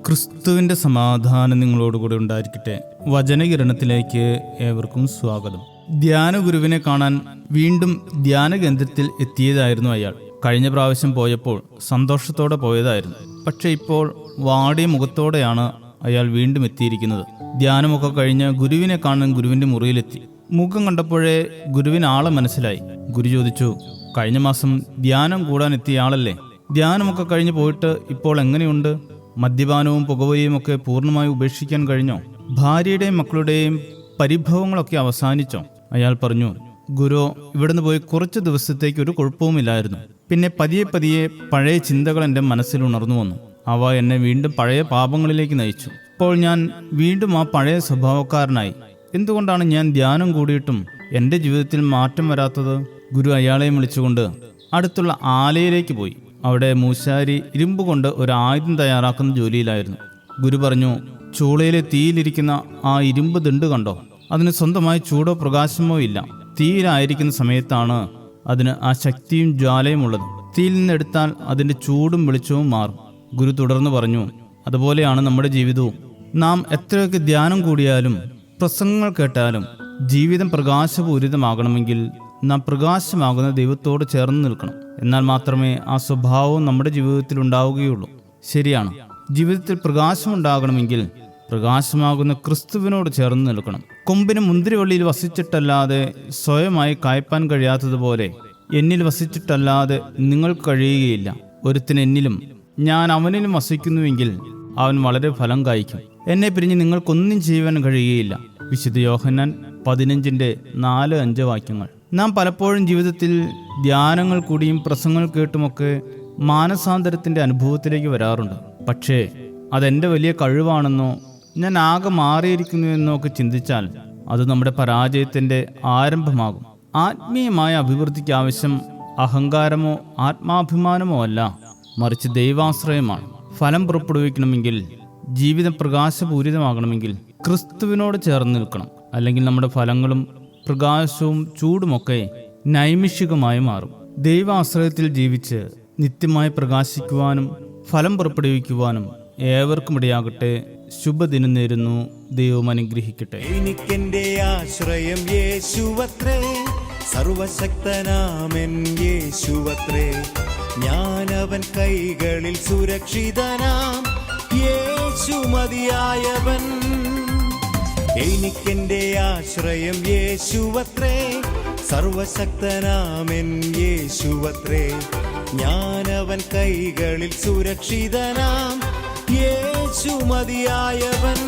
ക്രിസ്തുവിൻ്റെ സമാധാനം നിങ്ങളോടുകൂടെ ഉണ്ടായിരിക്കട്ടെ. വചനകിരണത്തിലേക്ക് ഏവർക്കും സ്വാഗതം. ധ്യാന ഗുരുവിനെ കാണാൻ വീണ്ടും ധ്യാന കേന്ദ്രത്തിൽ എത്തിയതായിരുന്നു അയാൾ. കഴിഞ്ഞ പ്രാവശ്യം പോയപ്പോൾ സന്തോഷത്തോടെ പോയതായിരുന്നു. പക്ഷെ ഇപ്പോൾ വാടിയ മുഖത്തോടെയാണ് അയാൾ വീണ്ടും എത്തിയിരിക്കുന്നത്. ധ്യാനമൊക്കെ കഴിഞ്ഞ് ഗുരുവിനെ കാണാൻ ഗുരുവിന്റെ മുറിയിലെത്തി. മുഖം കണ്ടപ്പോഴേ ഗുരുവിന് ആളെ മനസ്സിലായി. ഗുരു ചോദിച്ചു, കഴിഞ്ഞ മാസം ധ്യാനം കൂടാൻ എത്തിയ ആളല്ലേ? ധ്യാനമൊക്കെ കഴിഞ്ഞ് പോയിട്ട് ഇപ്പോൾ എങ്ങനെയുണ്ട്? മദ്യപാനവും പുകവലിയും ഒക്കെ പൂർണ്ണമായി ഉപേക്ഷിക്കാൻ കഴിഞ്ഞോ? ഭാര്യയുടെയും മക്കളുടെയും പരിഭവങ്ങളൊക്കെ അവസാനിച്ചോ? അയാൾ പറഞ്ഞു, ഗുരു, ഇവിടുന്ന് പോയി കുറച്ച് ദിവസത്തേക്ക് ഒരു കുഴപ്പവുമില്ലായിരുന്നു. പിന്നെ പതിയെ പതിയെ പഴയ ചിന്തകൾ എൻ്റെ മനസ്സിൽ ഉണർന്നു വന്നു. അവ എന്നെ വീണ്ടും പഴയ പാപങ്ങളിലേക്ക് നയിച്ചു. ഇപ്പോൾ ഞാൻ വീണ്ടും ആ പഴയ സ്വഭാവക്കാരനായി. എന്തുകൊണ്ടാണ് ഞാൻ ധ്യാനം കൂടിയിട്ടും എൻ്റെ ജീവിതത്തിൽ മാറ്റം വരാത്തത്? ഗുരു അയാളെ വിളിച്ചുകൊണ്ട് അടുത്തുള്ള ആലയിലേക്ക് പോയി. അവിടെ മൂശാരി ഇരുമ്പ് കൊണ്ട് ഒരു ആയുധം തയ്യാറാക്കുന്ന ജോലിയിലായിരുന്നു. ഗുരു പറഞ്ഞു, ചൂളയിലെ തീയിലിരിക്കുന്ന ആ ഇരുമ്പ് ദണ്ട് കണ്ടോ? അതിന് സ്വന്തമായി ചൂടോ പ്രകാശമോ ഇല്ല. തീയിലായിരിക്കുന്ന സമയത്താണ് അതിന് ആ ശക്തിയും ജ്വാലയും ഉള്ളത്. തീയിൽ നിന്നെടുത്താൽ അതിൻ്റെ ചൂടും വെളിച്ചവും മാറും. ഗുരു തുടർന്ന് പറഞ്ഞു, അതുപോലെയാണ് നമ്മുടെ ജീവിതവും. നാം എത്രയൊക്കെ ധ്യാനം കൂടിയാലും പ്രസംഗങ്ങൾ കേട്ടാലും ജീവിതം പ്രകാശപൂരിതമാകണമെങ്കിൽ നാം പ്രകാശമാകുന്ന ദൈവത്തോട് ചേർന്ന് നിൽക്കണം. എന്നാൽ മാത്രമേ ആ സ്വഭാവം നമ്മുടെ ജീവിതത്തിൽ ഉണ്ടാവുകയുള്ളൂ. ശരിയാണ്, ജീവിതത്തിൽ പ്രകാശമുണ്ടാകണമെങ്കിൽ പ്രകാശമാകുന്ന ക്രിസ്തുവിനോട് ചേർന്ന് നിൽക്കണം. കൊമ്പിന് മുന്തിരിവള്ളിയിൽ വസിച്ചിട്ടല്ലാതെ സ്വയമായി കായ്പാൻ കഴിയാത്തതുപോലെ എന്നിൽ വസിച്ചിട്ടല്ലാതെ നിങ്ങൾക്ക് കഴിയുകയില്ല. ഒരുത്തിന് എന്നിലും ഞാൻ അവനിലും വസിക്കുന്നുവെങ്കിൽ അവൻ വളരെ ഫലം കായ്ക്കും. എന്നെ പിരിഞ്ഞ് നിങ്ങൾക്കൊന്നും ചെയ്യുവാൻ കഴിയുകയില്ല. വിശുദ്ധ യോഹന്നാൻ 15:4-5 വാക്യങ്ങൾ. നാം പലപ്പോഴും ജീവിതത്തിൽ ധ്യാനങ്ങൾ കൂടിയും പ്രസംഗങ്ങൾ കേട്ടുമൊക്കെ മാനസാന്തരത്തിൻ്റെ അനുഭവത്തിലേക്ക് വരാറുണ്ട്. പക്ഷേ അതെൻ്റെ വലിയ കഴിവാണെന്നോ ഞാൻ ആകെ മാറിയിരിക്കുന്നുവെന്നോ ഒക്കെ ചിന്തിച്ചാൽ അത് നമ്മുടെ പരാജയത്തിൻ്റെ ആരംഭമാകും. ആത്മീയമായ അഭിവൃദ്ധിക്ക് ആവശ്യം അഹങ്കാരമോ ആത്മാഭിമാനമോ അല്ല, മറിച്ച് ദൈവാശ്രയമാണ്. ഫലം പുറപ്പെടുവിക്കണമെങ്കിൽ, ജീവിതം പ്രകാശപൂരിതമാകണമെങ്കിൽ ക്രിസ്തുവിനോട് ചേർന്ന് നിൽക്കണം. അല്ലെങ്കിൽ നമ്മുടെ ഫലങ്ങളും പ്രകാശവും ചൂടുമൊക്കെ നൈമിഷികമായി മാറും. ദൈവാശ്രയത്തിൽ ജീവിച്ച് നിത്യമായി പ്രകാശിക്കുവാനും ഫലം പുറപ്പെടുവിക്കുവാനും ഏവർക്കും ഇടയാകട്ടെ. ശുഭദിനം നേരുന്നു. ദൈവം അനുഗ്രഹിക്കട്ടെ. എനിക്കെന്റെ ആശ്രയം യേശുവത്രേ, സർവശക്തനാമൻ യേശുവത്രേ. ഞാനവൻ കൈകളിൽ സുരക്ഷിതനാം, യേശു മതിയായവൻ. എനിക്കെന്റെ ആശ്രയം യേശുവത്രേ, സർവശക്തനാമൻ യേശുവത്രേ. ഞാനവൻ കൈകളിൽ സുരക്ഷിതനാം, യേശു മതിയായവൻ.